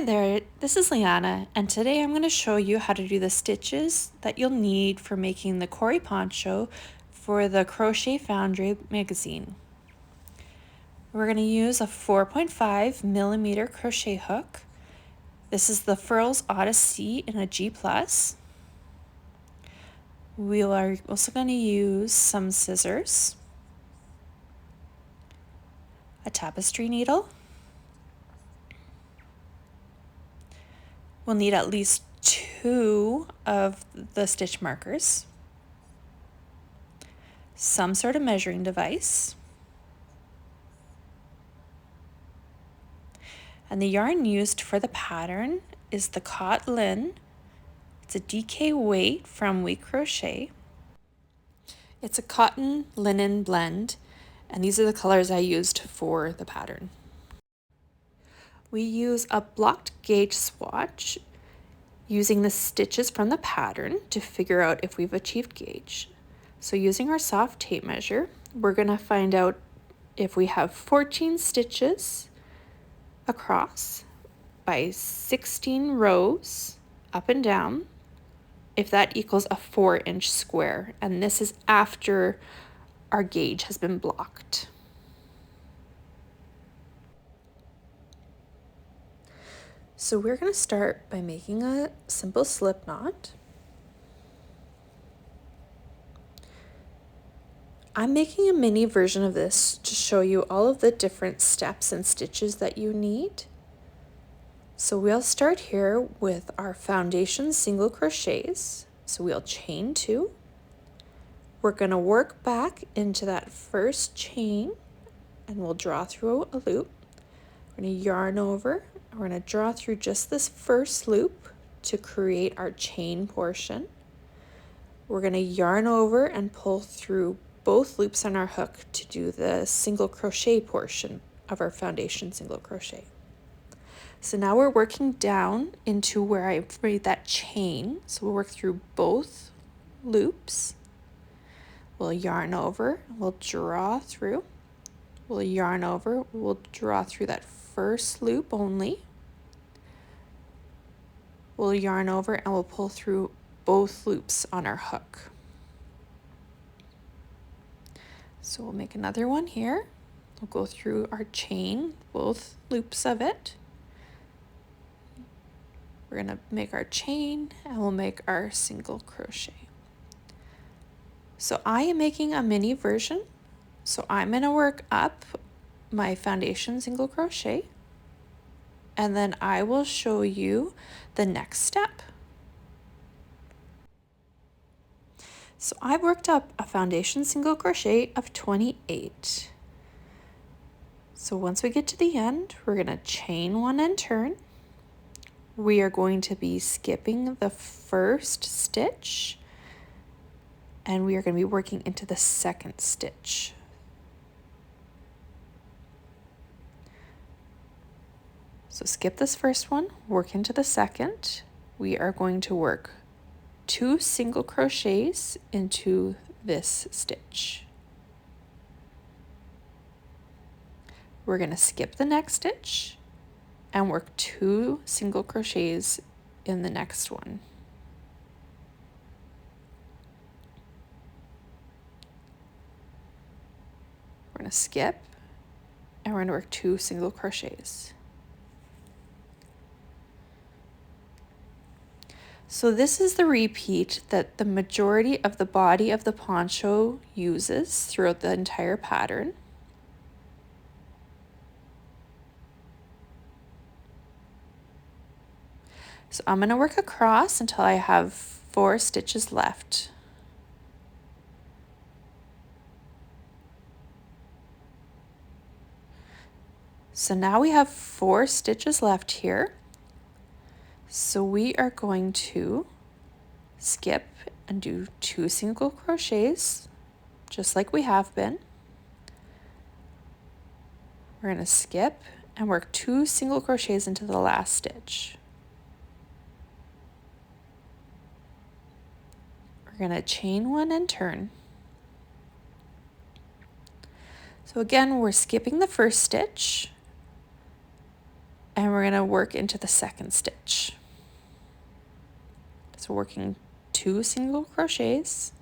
there, this is Liana, and today I'm going to show you how to do the stitches that you'll need for making the Corrie Poncho for the Crochet Foundry magazine. We're going to use a 4.5 millimeter crochet hook. This is the Furls Odyssey in a G+. We are also going to use some scissors, a tapestry needle. We'll need at least 2 of the stitch markers, some sort of measuring device, and the yarn used for the pattern is the Cot Lin. It's a DK weight from We Crochet. It's a cotton linen blend, and these are the colors I used for the pattern. We use a blocked gauge swatch using the stitches from the pattern to figure out if we've achieved gauge. So using our soft tape measure, we're going to find out if we have 14 stitches across by 16 rows up and down, if that equals a 4-inch square, and this is after our gauge has been blocked. So we're going to start by making a simple slip knot. I'm making a mini version of this to show you all of the different steps and stitches that you need. So we'll start here with our foundation single crochets. So we'll chain 2. We're going to work back into that first chain and we'll draw through a loop. We're going to yarn over. We're going to draw through just this first loop to create our chain portion. We're going to yarn over and pull through both loops on our hook to do the single crochet portion of our foundation single crochet. So now we're working down into where I made that chain. So we'll work through both loops. We'll yarn over, we'll draw through. We'll yarn over, we'll draw through that first loop only. We'll yarn over and we'll pull through both loops on our hook. So we'll make another one here. We'll go through our chain, both loops of it. We're going to make our chain and we'll make our single crochet. So I am making a mini version. So I'm going to work up my foundation single crochet, and then I will show you the next step. So I've worked up a foundation single crochet of 28. So once we get to the end, we're going to chain 1 and turn. We are going to be skipping the first stitch, and we are going to be working into the second stitch. So skip this first one, work into the second. We are going to work 2 single crochets into this stitch. We're going to skip the next stitch and work 2 single crochets in the next one. We're going to skip and we're going to work 2 single crochets. So this is the repeat that the majority of the body of the poncho uses throughout the entire pattern. So I'm going to work across until I have 4 stitches left. So now we have 4 stitches left here. So we are going to skip and do 2 single crochets, just like we have been. We're going to skip and work 2 single crochets into the last stitch. We're going to chain 1 and turn. So again, we're skipping the first stitch. and we're going to work into the second stitch. So working 2 single crochets,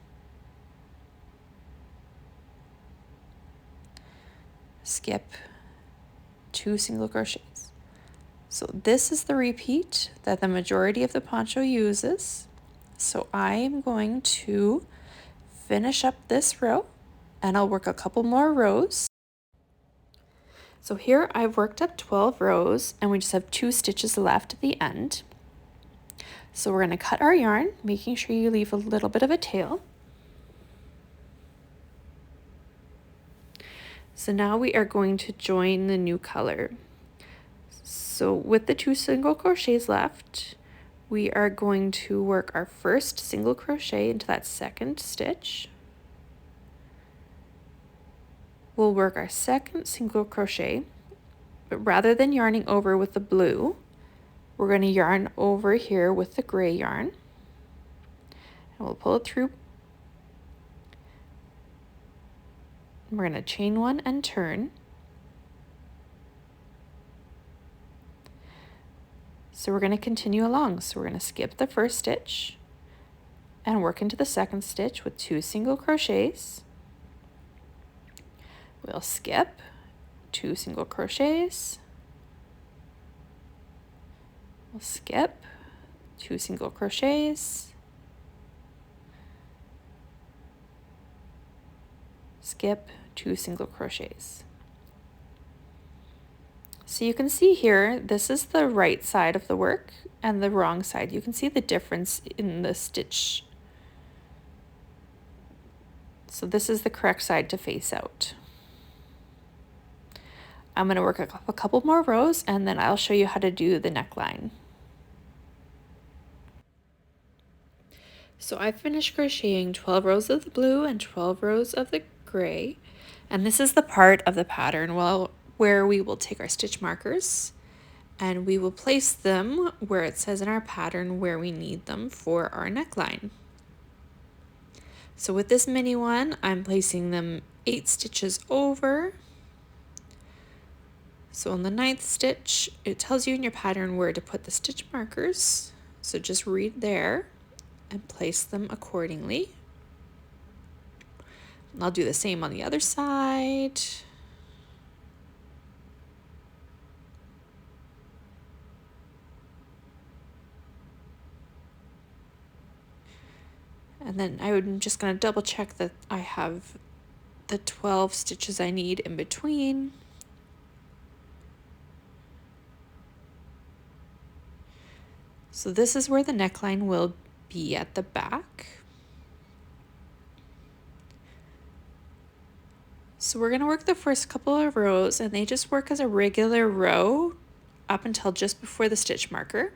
skip 2 single crochets. So this is the repeat that the majority of the poncho uses. So I am going to finish up this row and I'll work a couple more rows. So here I've worked up 12 rows and we just have 2 stitches left at the end. So we're going to cut our yarn, making sure you leave a little bit of a tail. So now we are going to join the new color. So with the 2 single crochets left, we are going to work our first single crochet into that second stitch. We'll work our second single crochet, but rather than yarning over with the blue, we're going to yarn over here with the gray yarn. And we'll pull it through. We're going to chain 1 and turn. So we're going to continue along. So we're going to skip the first stitch and work into the second stitch with 2 single crochets. We'll skip 2 single crochets. We'll skip 2 single crochets. Skip 2 single crochets. So you can see here, this is the right side of the work and the wrong side. You can see the difference in the stitch. So this is the correct side to face out. I'm going to work a couple more rows and then I'll show you how to do the neckline. So I finished crocheting 12 rows of the blue and 12 rows of the gray, and this is the part of the pattern where we will take our stitch markers and we will place them where it says in our pattern where we need them for our neckline. So with this mini one, I'm placing them 8 stitches over. So on the 9th stitch, it tells you in your pattern where to put the stitch markers. So just read there and place them accordingly. And I'll do the same on the other side. And then I'm just going to double check that I have the 12 stitches I need in between. So this is where the neckline will be at the back. So we're going to work the first couple of rows and they just work as a regular row up until just before the stitch marker.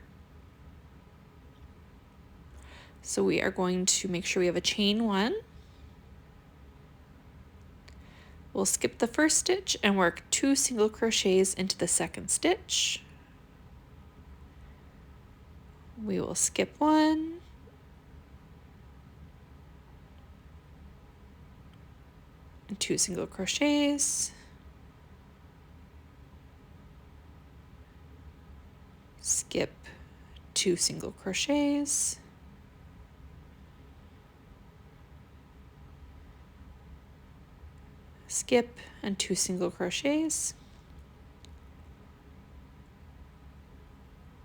So we are going to make sure we have a chain 1. We'll skip the first stitch and work 2 single crochets into the second stitch. We will skip 1. And 2 single crochets. Skip 2 single crochets. Skip and 2 single crochets.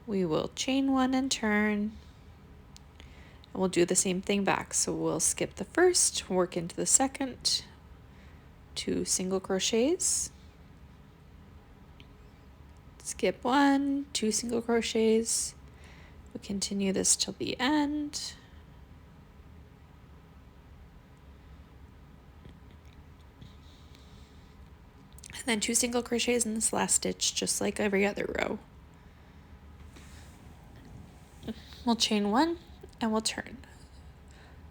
We will chain 1 and turn, and we'll do the same thing back. So we'll skip the first, work into the second, 2 single crochets, skip 1, 2 single crochets. We'll continue this till the end. And then 2 single crochets in this last stitch, just like every other row. We'll chain 1 and we'll turn.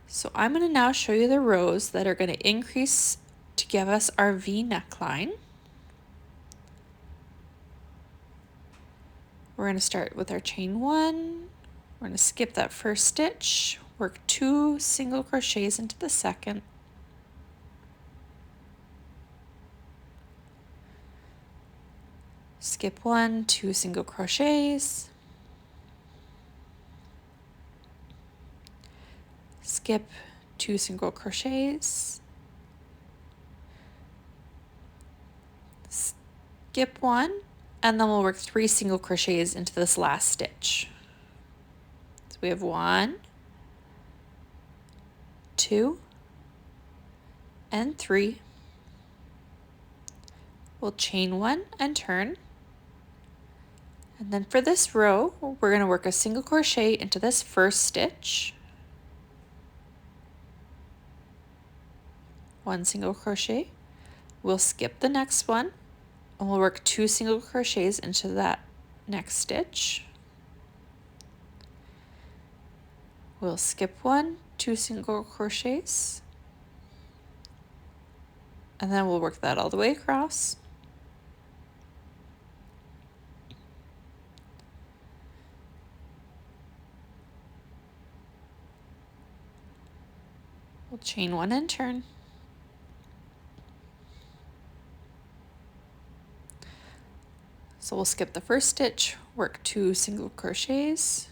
So I'm going to now show you the rows that are going to increase to give us our V neckline. We're going to start with our chain 1. We're going to skip that first stitch, work 2 single crochets into the second. skip 1, 2 single crochets, skip 2 single crochets, skip 1, and then we'll work 3 single crochets into this last stitch. So we have 1, 2, and 3. We'll chain 1 and turn. And then for this row, we're going to work a single crochet into this first stitch, 1 single crochet. We'll skip the next one, and we'll work 2 single crochets into that next stitch. We'll skip 1, 2 single crochets, and then we'll work that all the way across. We'll chain 1 and turn. So we'll skip the first stitch, work 2 single crochets,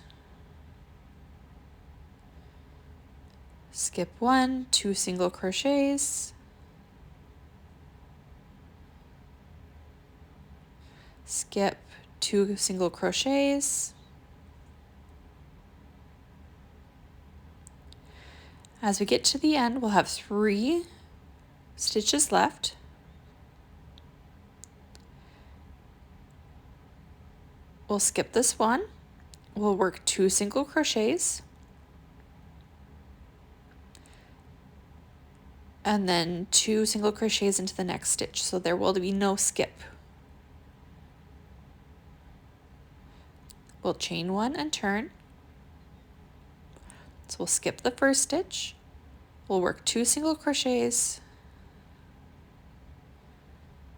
skip 1, 2 single crochets, skip 2 single crochets. As we get to the end, we'll have 3 stitches left. We'll skip this one. We'll work 2 single crochets, and then 2 single crochets into the next stitch, so there will be no skip. We'll chain 1 and turn. So we'll skip the first stitch. We'll work 2 single crochets,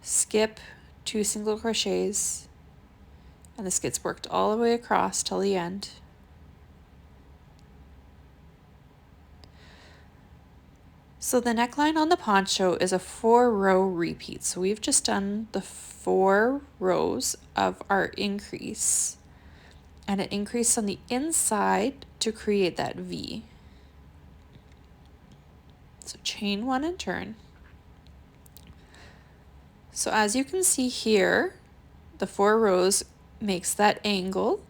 skip 2 single crochets, and this gets worked all the way across till the end. So the neckline on the poncho is a 4-row repeat. So we've just done the 4 rows of our increase, and it increased on the inside to create that V. So chain 1 and turn. So as you can see here, the 4 rows makes that angle.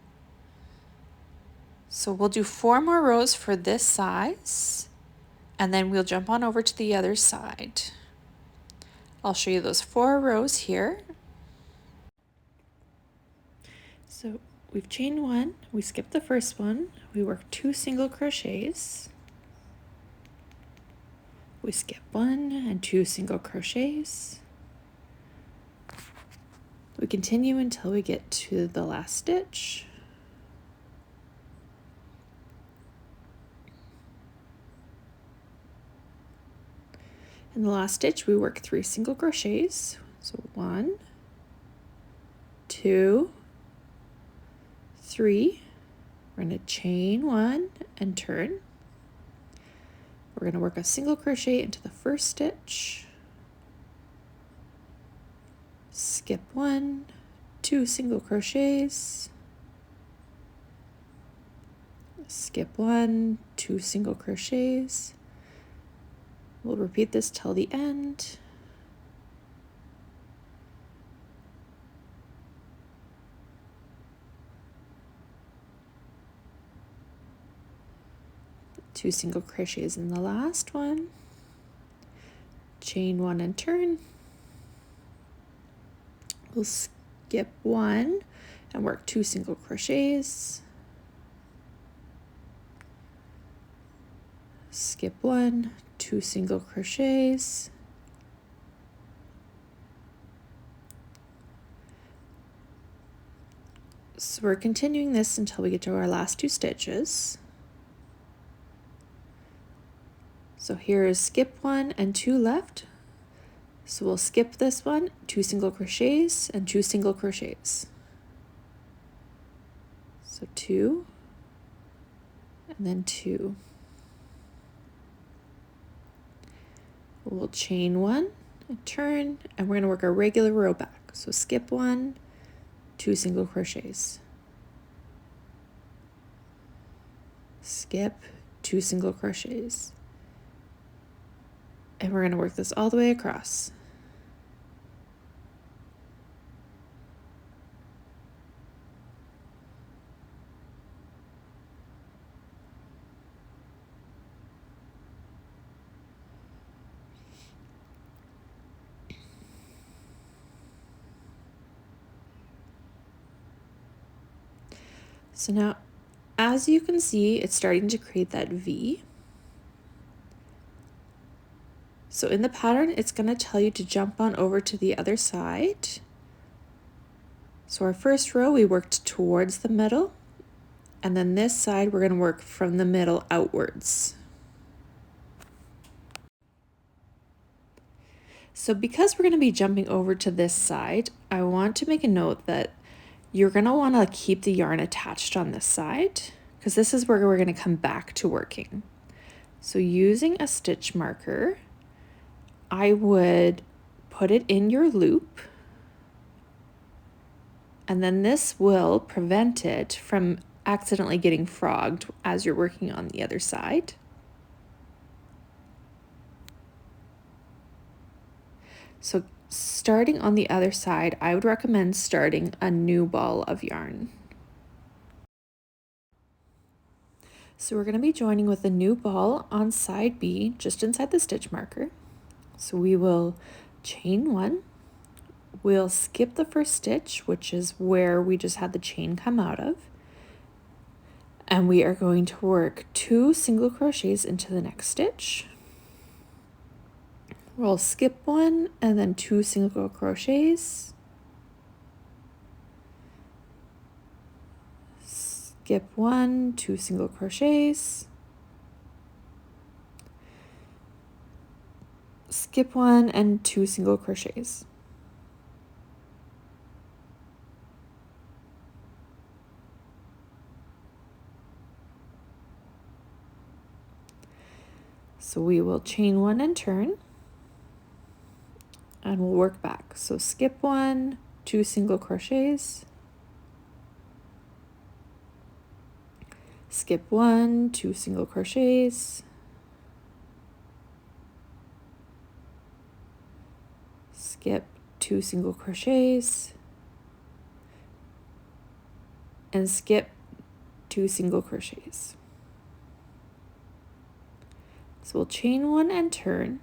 So we'll do 4 more rows for this size, and then we'll jump on over to the other side. I'll show you those 4 rows here. So we've chained 1, we skipped the first one, we work 2 single crochets, we skip 1 and 2 single crochets. We continue until we get to the last stitch. In the last stitch, we work 3 single crochets. So 1, 2, 3. We're going to chain 1 and turn. We're going to work a single crochet into the first stitch. Skip 1, 2 single crochets, skip 1, 2 single crochets. We'll repeat this till the end. Two single crochets in the last one. Chain 1 and turn. We'll skip 1 and work 2 single crochets. Skip 1, 2 single crochets. So we're continuing this until we get to our last 2 stitches. So here is skip 1 and 2 left. So we'll skip this one, 2 single crochets and 2 single crochets. So 2 and then 2. We'll chain 1 and turn, and we're going to work our regular row back. So skip 1, 2 single crochets, skip, 2 single crochets, and we're going to work this all the way across. So now, as you can see, it's starting to create that V. So in the pattern, it's going to tell you to jump on over to the other side. So our first row, we worked towards the middle, and then this side, we're going to work from the middle outwards. So because we're going to be jumping over to this side, I want to make a note that you're going to want to keep the yarn attached on this side, because this is where we're going to come back to working. So using a stitch marker, I would put it in your loop, and then this will prevent it from accidentally getting frogged as you're working on the other side. So starting on the other side, I would recommend starting a new ball of yarn. So we're going to be joining with a new ball on side B, just inside the stitch marker. So we will chain 1, we'll skip the first stitch, which is where we just had the chain come out of, and we are going to work 2 single crochets into the next stitch. We'll skip 1 and then 2 single crochets, skip 1, 2 single crochets, skip 1 and 2 single crochets. So we will chain 1 and turn, and we'll work back. So skip 1, 2 single crochets, skip 1, 2 single crochets, skip 2 single crochets, and skip 2 single crochets. So we'll chain 1 and turn.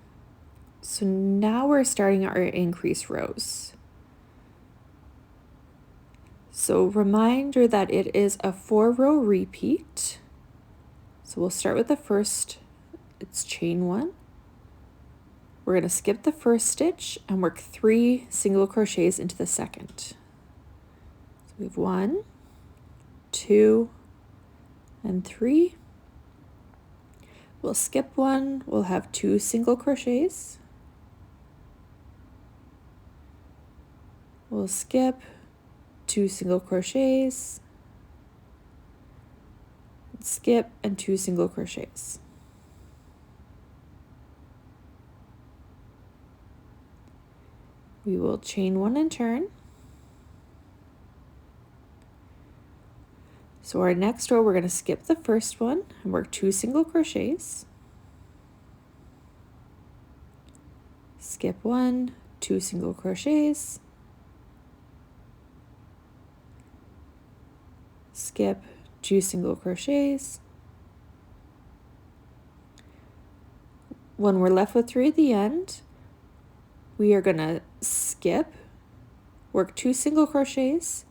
So now we're starting our increase rows. So reminder that it is a 4-row repeat. So we'll start with the first, it's chain 1. We're going to skip the first stitch and work 3 single crochets into the second. So we have 1, 2, and 3. We'll skip 1, we'll have 2 single crochets. We'll skip 2 single crochets, skip, and 2 single crochets. We will chain 1 and turn. So our next row, we're going to skip the first one and work 2 single crochets, skip 1, 2 single crochets, skip 2 single crochets. When we're left with 3 at the end, we are going to skip, work 2 single crochets,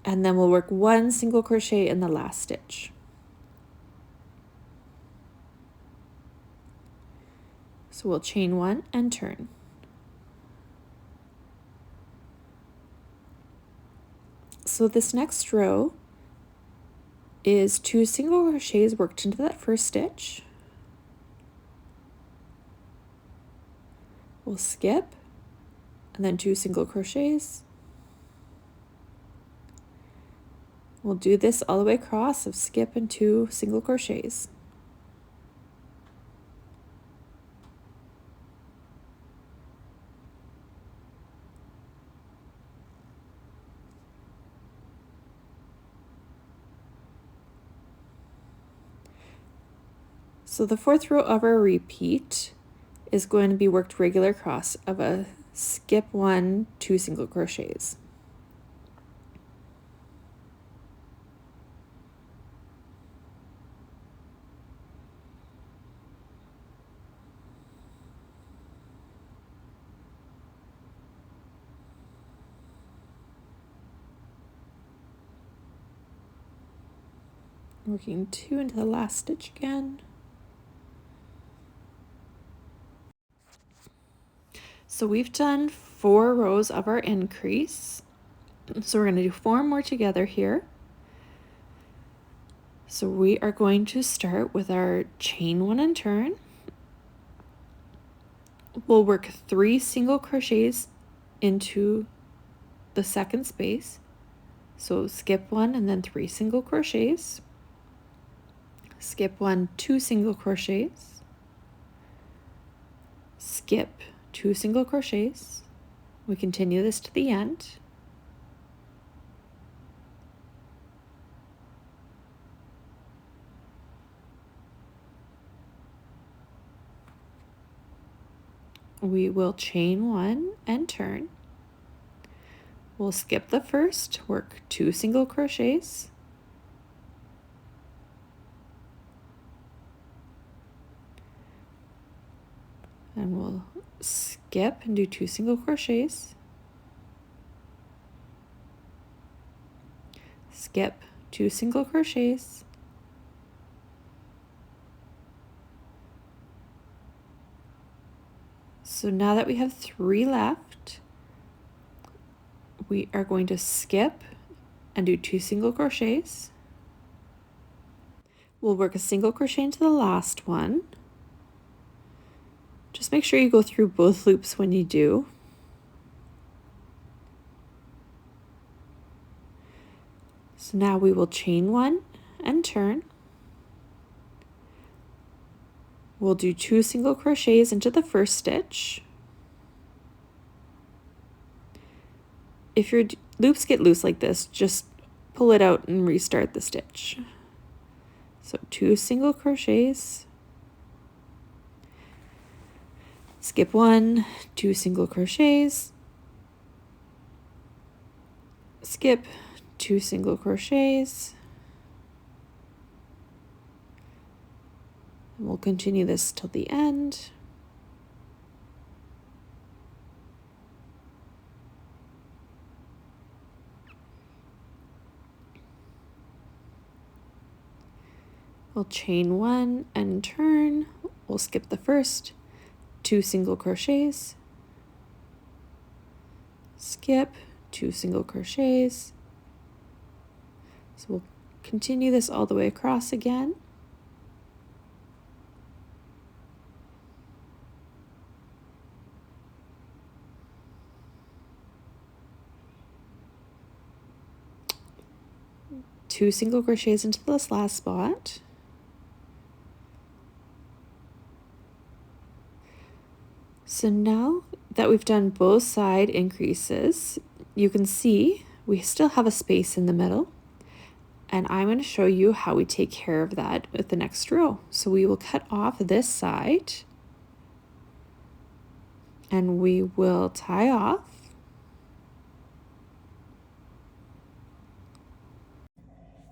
and then we'll work 1 single crochet in the last stitch. So we'll chain 1 and turn. So this next row is 2 single crochets worked into that first stitch. We'll skip, and then 2 single crochets. We'll do this all the way across of skip and 2 single crochets. So the fourth row of our repeat is going to be worked regular cross of a skip 1, 2 single crochets. Working 2 into the last stitch again. So we've done 4 rows of our increase. So we're going to do 4 more together here. So we are going to start with our chain 1 and turn. We'll work 3 single crochets into the second space. So skip 1 and then 3 single crochets. Skip 1, 2 single crochets. Skip 2 single crochets. We continue this to the end. We will chain 1 and turn. We'll skip the first, work 2 single crochets. And we'll skip and do 2 single crochets. Skip 2 single crochets. So now that we have 3 left, we are going to skip and do 2 single crochets. We'll work a single crochet into the last one. Just make sure you go through both loops when you do. So now we will chain 1 and turn. We'll do 2 single crochets into the first stitch. If your loops get loose like this, just pull it out and restart the stitch. So 2 single crochets. Skip 1, 2 single crochets. Skip 2 single crochets. And we'll continue this till the end. We'll chain 1 and turn. We'll skip the first, 2 single crochets. Skip 2 single crochets. So we'll continue this all the way across again. Two single crochets into this last spot. So now that we've done both side increases, you can see we still have a space in the middle. And I'm going to show you how we take care of that with the next row. So we will cut off this side and we will tie off.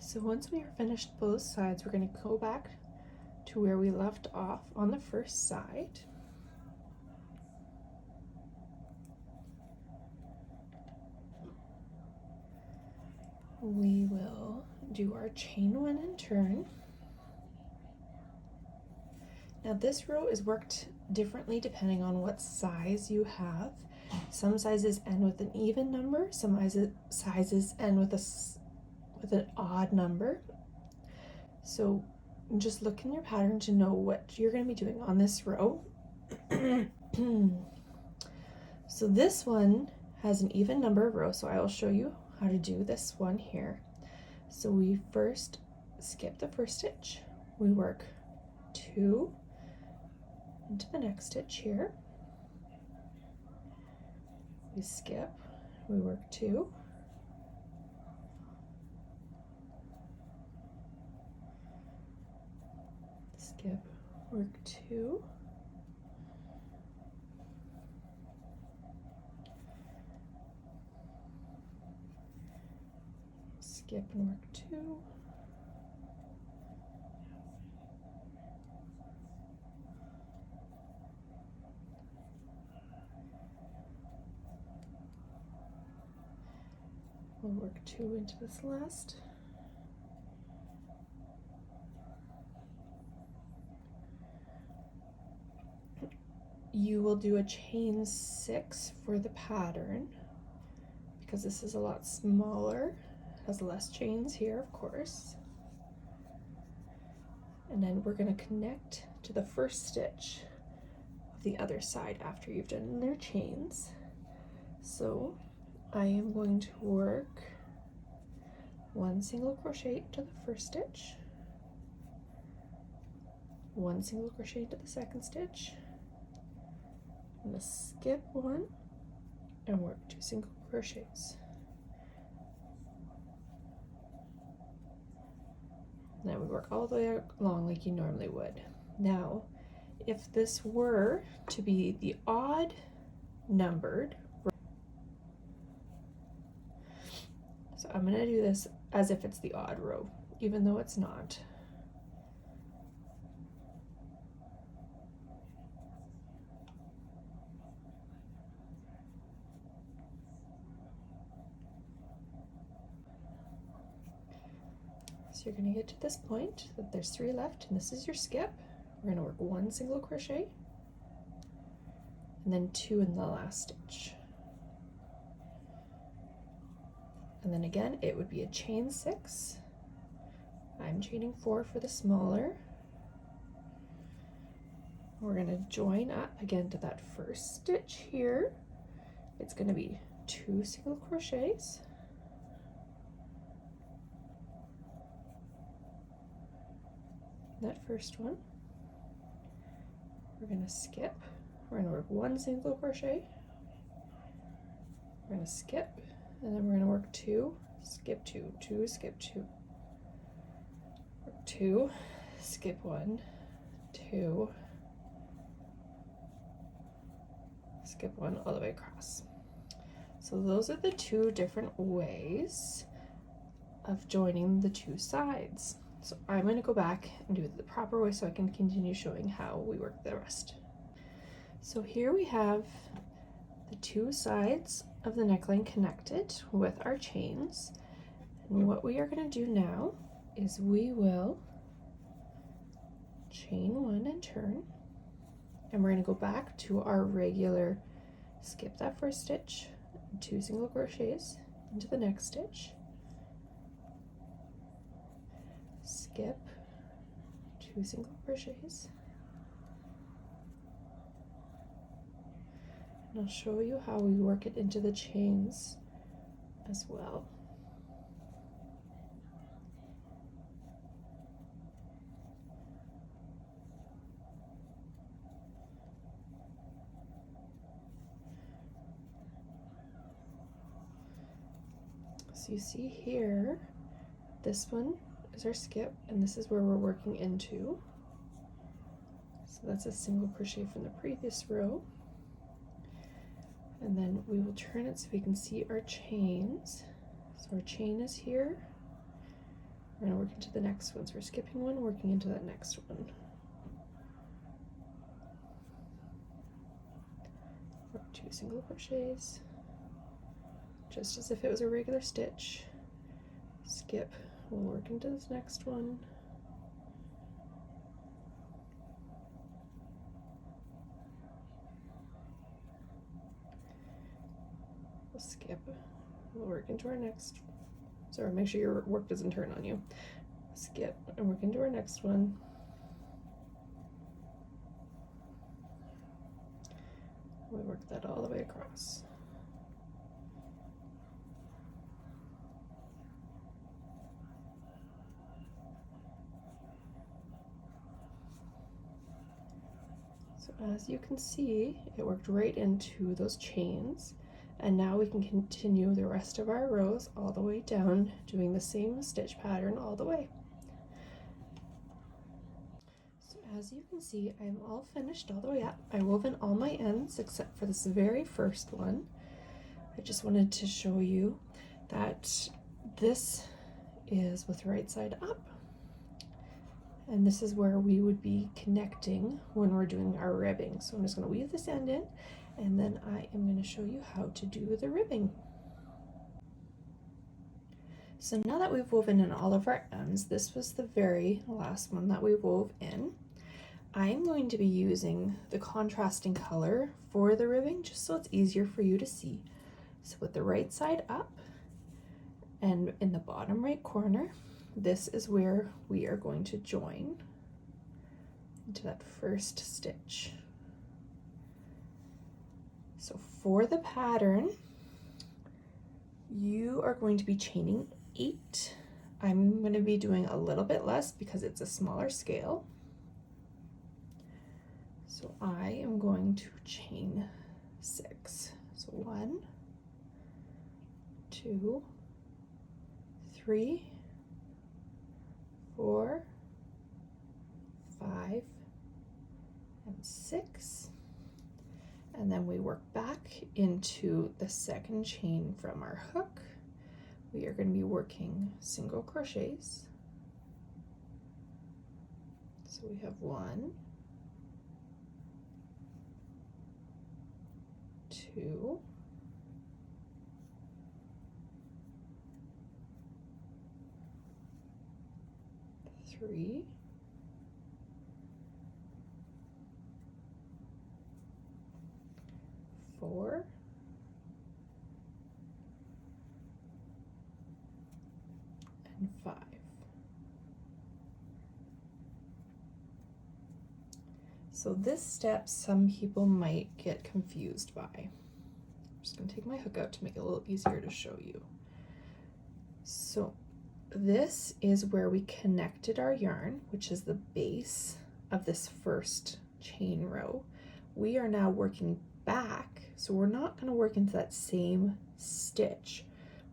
So once we are finished both sides, we're going to go back to where we left off on the first side. We will do our chain 1 and turn. Now this row is worked differently depending on what size you have. Some sizes end with an even number, some sizes end with an odd number. So just look in your pattern to know what you're going to be doing on this row. So this one has an even number of rows, so I will show you how to do this one here. So we first skip the first stitch, we work 2 into the next stitch here, we skip, we work 2, skip, work 2, skip and work 2, we'll work 2 into this last, you will do a chain 6 for the pattern because this is a lot smaller, has less chains here of course, and then we're going to connect to the first stitch of the other side after you've done their chains. So I am going to work 1 single crochet to the first stitch, 1 single crochet to the second stitch, I'm going to skip 1 and work 2 single crochets. Now we work all the way along like you normally would. Now, if this were to be the odd numbered, so I'm going to do this as if it's the odd row, even though it's not. So you're going to get to this point that there's 3 left, and this is your skip. We're going to work 1 single crochet and then 2 in the last stitch. And then again, it would be a chain 6. I'm chaining 4 for the smaller. We're going to join up again to that first stitch here. It's going to be 2 single crochets. That first one. We're going to skip. We're going to work 1 single crochet. We're going to skip, and then we're going to work 2, skip 2, 2, skip 2. Work 2, skip 1, 2, skip 1 all the way across. So those are the 2 different ways of joining the 2 sides. So I'm going to go back and do it the proper way so I can continue showing how we work the rest. So here we have the 2 sides of the neckline connected with our chains. And what we are going to do now is we will chain 1 and turn, and we're going to go back to our regular skip that first stitch, 2 single crochets into the next stitch, skip 2 single crochets, and I'll show you how we work it into the chains as well. So you see here, this one is our skip, and this is where we're working into. So that's a single crochet from the previous row. And then we will turn it so we can see our chains. So our chain is here. We're going to work into the next one. So we're skipping 1, working into that next one. Work 2 single crochets, just as if it was a regular stitch. Skip, we'll work into this next one. We'll skip, we'll work into our next, sorry, make sure your work doesn't turn on you. Skip and work into our next one. We work that all the way across. So as you can see, it worked right into those chains, and now we can continue the rest of our rows all the way down, doing the same stitch pattern all the way. So As you can see, I'm all finished all the way up. I wove in all my ends except for this very first one. I just wanted to show you that this is with right side up, and this is where we would be connecting when we're doing our ribbing. So I'm just going to weave this end in, and then I am going to show you how to do the ribbing. So now that we've woven in all of our ends, this was the very last one that we wove in. I'm going to be using the contrasting color for the ribbing just so it's easier for you to see. So with the right side up, and in the bottom right corner, this is where we are going to join into that first stitch. So for the pattern, you are going to be chaining 8. I'm going to be doing a little bit less because it's a smaller scale. So I am going to chain 6. So 1, 2, 3, 4, 5, and 6. And then we work back into the second chain from our hook. We are going to be working single crochets. So we have 1, 2, 3, 4, and 5. So this step some people might get confused by. I'm just going to take my hook out to make it a little easier to show you. So this is where we connected our yarn, which is the base of this first chain row. We are now working back, so we're not going to work into that same stitch.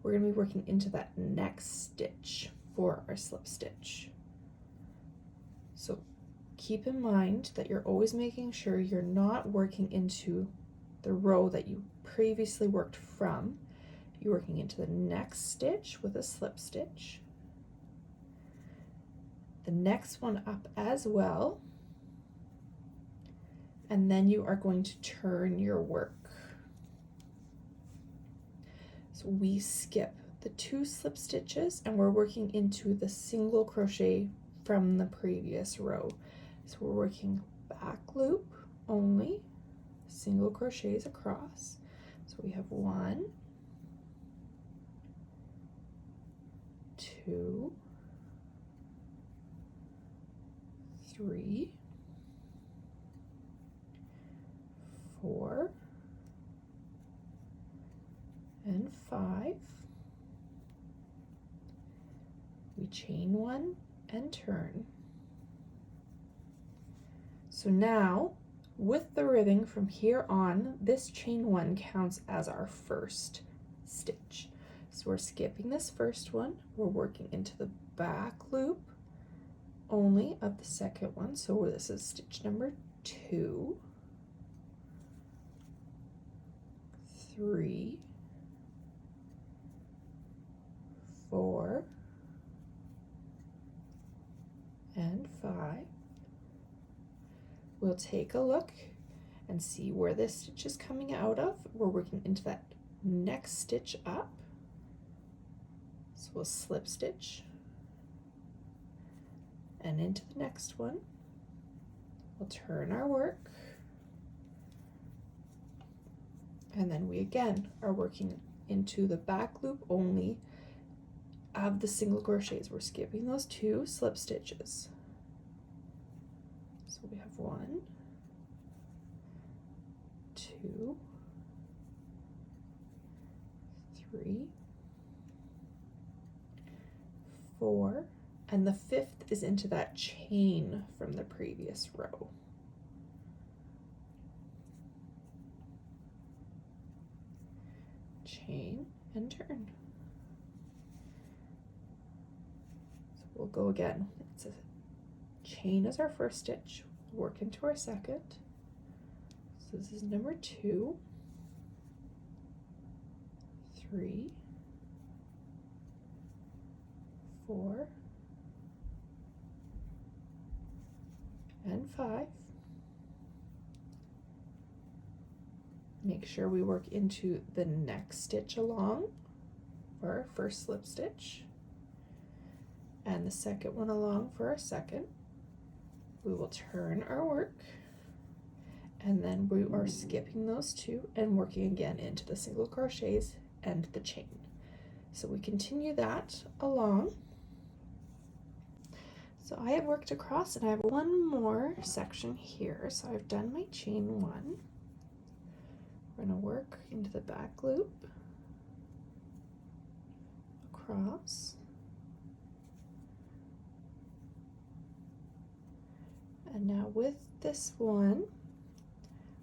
We're going to be working into that next stitch for our slip stitch. So keep in mind that you're always making sure you're not working into the row that you previously worked from. You're working into the next stitch with a slip stitch, the next one up as well, and then you are going to turn your work. So we skip the 2 slip stitches and we're working into the single crochet from the previous row. So we're working back loop only, single crochets across. So we have 1, 2, 3, 4, and 5. We chain 1 and turn. So now with the ribbing from here on, this chain 1 counts as our first stitch. So we're skipping this first one, we're working into the back loop only of the second one. So this is stitch number 2, 3, 4, and 5. We'll take a look and see where this stitch is coming out of. We're working into that next stitch up. So we'll slip stitch and into the next one. We'll turn our work, and then we again are working into the back loop only of the single crochets. We're skipping those 2 slip stitches. So we have 1, 2, 3, 4, and the 5th is into that chain from the previous row. Chain and turn. So we'll go again. It's a chain as our first stitch, work into our second. So this is number 2, 3, 4, and 5. Make sure we work into the next stitch along for our first slip stitch, and the second one along for our second. We will turn our work, and then we are skipping those 2 and working again into the single crochets and the chain. So we continue that along. So I have worked across, and I have one more section here. So I've done my chain 1. We're going to work into the back loop, across, and now with this one,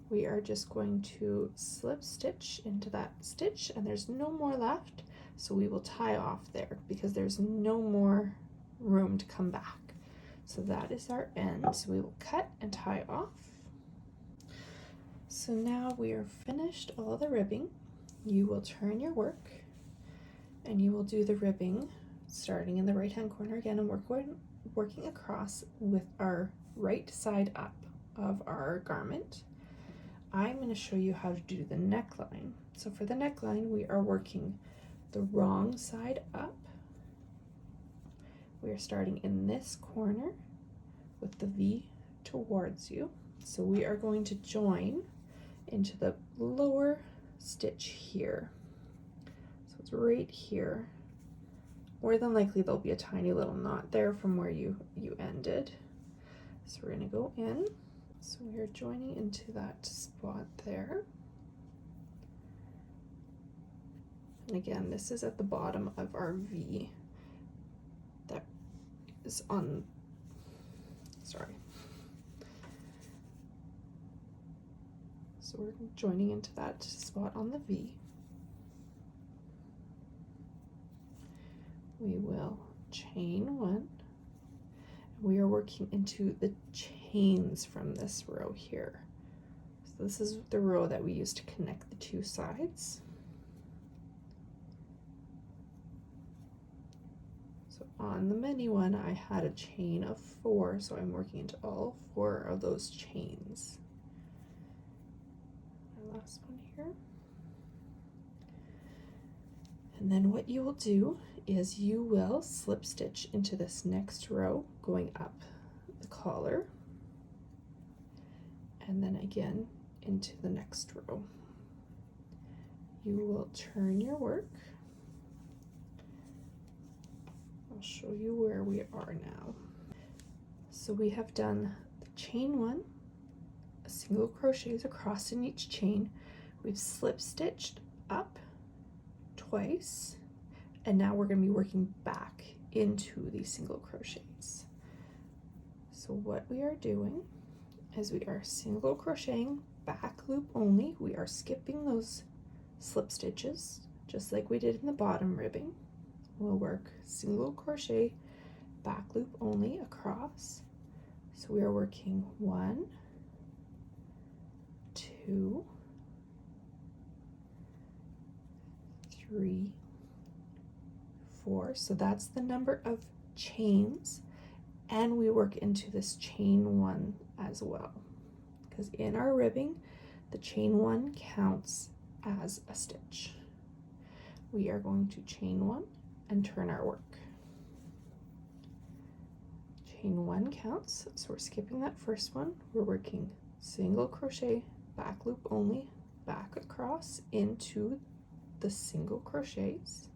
we are just going to slip stitch into that stitch, and there's no more left, so we will tie off there because there's no more room to come back. So that is our end, so we will cut and tie off. So now we are finished all the ribbing. You will turn your work, and you will do the ribbing starting in the right hand corner again, and working across with our right side up of our garment. I'm going to show you how to do the neckline. So for the neckline, we are working the wrong side up. We are starting in this corner with the V towards you. So we are going to join into the lower stitch here. So it's right here. More than likely there'll be a tiny little knot there from where you ended. So we're going to go in. So we are joining into that spot there. And again, this is at the bottom of our V that is on, sorry. So we're joining into that spot on the V. We will chain 1. We are working into the chains from this row here. So this is the row that we use to connect the 2 sides. So on the mini one, I had a chain of 4, so I'm working into all 4 of those chains. Our last one here. And then what you will do is you will slip stitch into this next row going up the collar, and then again into the next row. You will turn your work. I'll show you where we are now. So we have done the chain 1, a single crochets across in each chain. We've slip stitched up twice, and now we're going to be working back into these single crochets. So what we are doing is we are single crocheting back loop only. We are skipping those slip stitches just like we did in the bottom ribbing. We'll work single crochet back loop only across. So we are working 1, 2, 3, 4. So that's the number of chains, and we work into this chain 1 as well, because in our ribbing the chain 1 counts as a stitch. We are going to chain 1 and turn our work. Chain 1 counts, so we're skipping that first one. We're working single crochet back loop only back across into the single crochets.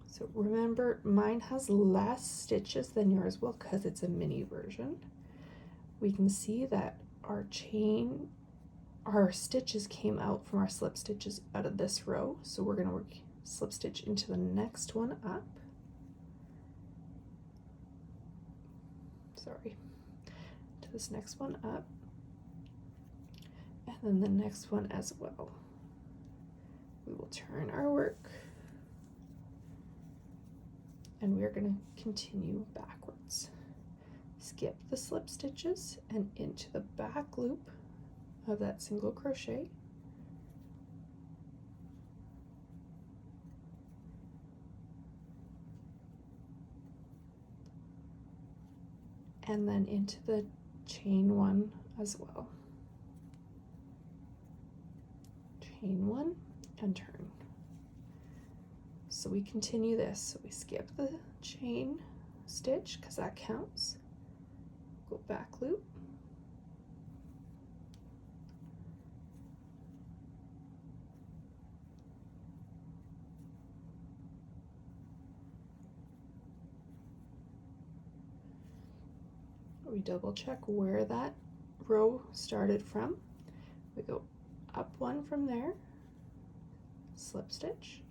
So remember, mine has less stitches than yours will because it's a mini version. We can see that our stitches came out from our slip stitches out of this row. So we're going to work slip stitch into the next one up. Sorry, to this next one up, and then the next one as well. We will turn our work, and we're going to continue backwards. Skip the slip stitches and into the back loop of that single crochet. And then into the chain one as well. Chain one and turn. So we continue this. So we skip the chain stitch because that counts. Go back loop. We double check where that row started from. We go up one from there, slip stitch,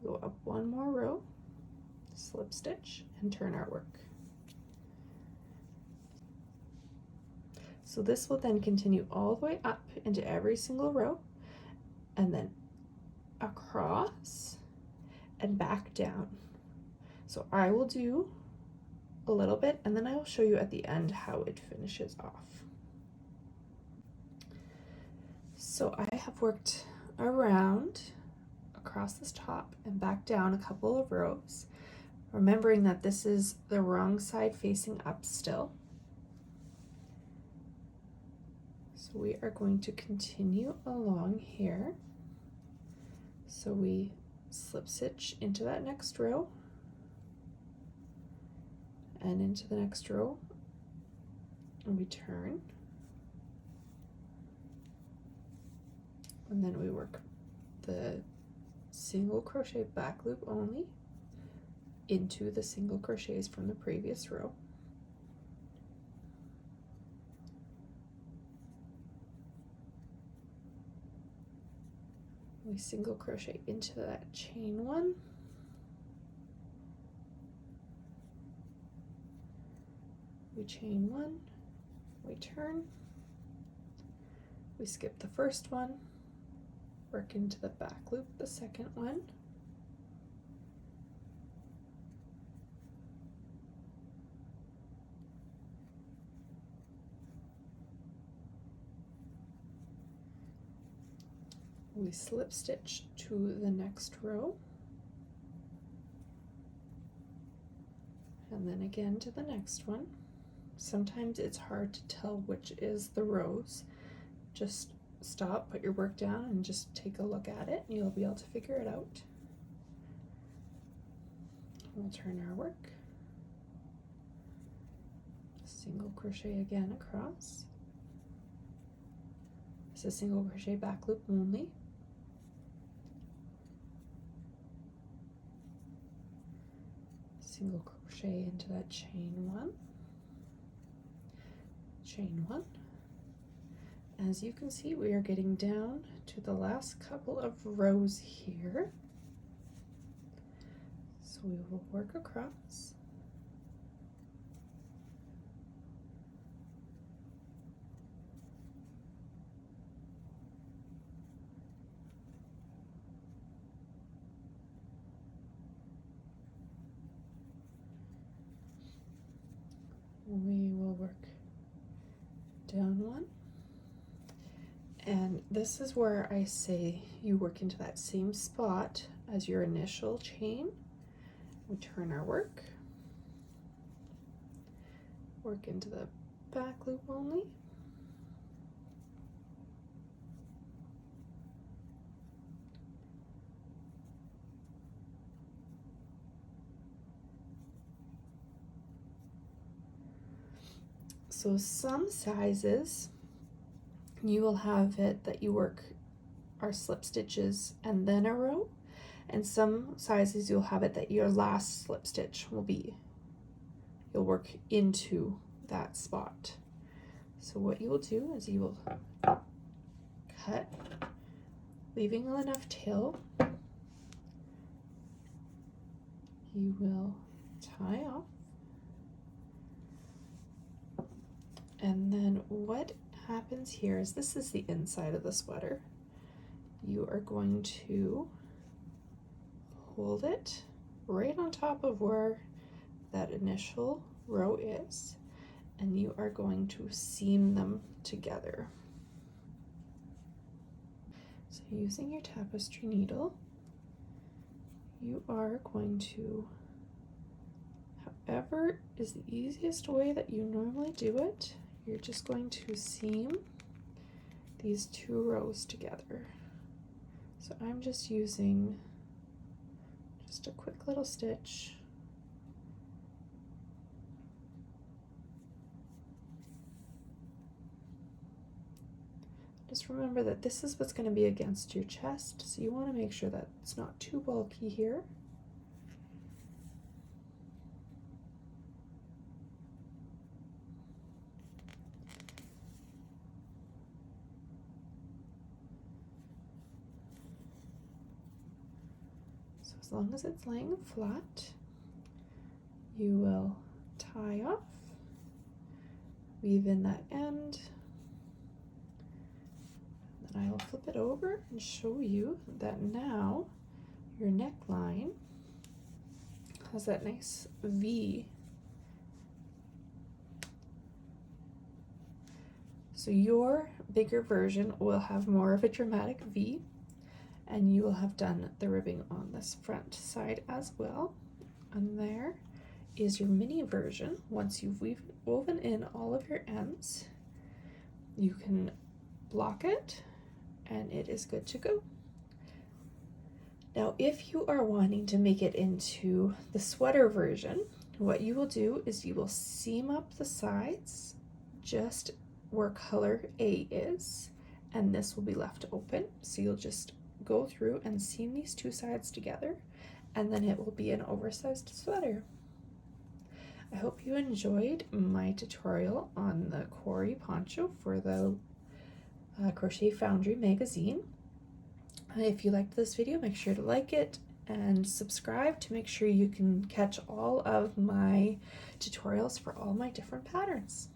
we go up one more row, slip stitch, and turn our work. So this will then continue all the way up into every single row, and then across and back down. So I will do a little bit, and then I will show you at the end how it finishes off. So I have worked around across this top and back down a couple of rows, remembering that this is the wrong side facing up still. So we are going to continue along here. So we slip stitch into that next row and into the next row, and we turn, and then we work the single crochet back loop only into the single crochets from the previous row. We single crochet into that chain one, we chain one, we turn, we skip the first one, work into the back loop the second one, we slip stitch to the next row, and then again to the next one. Sometimes it's hard to tell which is the rows. Just stop, put your work down, and just take a look at it, and you'll be able to figure it out. We'll turn our work, single crochet again across. This is single crochet back loop only. Single crochet into that chain one, chain one. As you can see, we are getting down to the last couple of rows here. So we will work across. We will work down one, and this is where I say you work into that same spot as your initial chain. We turn our work into the back loop only, so some sizes you will have it that you work our slip stitches and then a row, and some sizes you'll have it that your last slip stitch will be, you'll work into that spot. So what you will do is you will cut, leaving enough tail. You will tie off, and then what happens here is, this is the inside of the sweater. You are going to hold it right on top of where that initial row is, and you are going to seam them together. So using your tapestry needle, you are going to, however is the easiest way that you normally do it, you're just going to seam these two rows together. So I'm just using just a quick little stitch. Just remember that this is what's going to be against your chest, so you want to make sure that it's not too bulky here. So as long as it's laying flat, you will tie off, weave in that end, and I will flip it over and show you that now your neckline has that nice V. So your bigger version will have more of a dramatic V, and you will have done the ribbing on this front side as well. And there is your mini version. Once you've woven in all of your ends, you can block it and it is good to go. Now, if you are wanting to make it into the sweater version, what you will do is you will seam up the sides just where color A is, and this will be left open. So you'll just go through and seam these two sides together, and then it will be an oversized sweater. I hope you enjoyed my tutorial on the Corrie Poncho for the Crochet Foundry magazine. If you liked this video, make sure to like it and subscribe to make sure you can catch all of my tutorials for all my different patterns.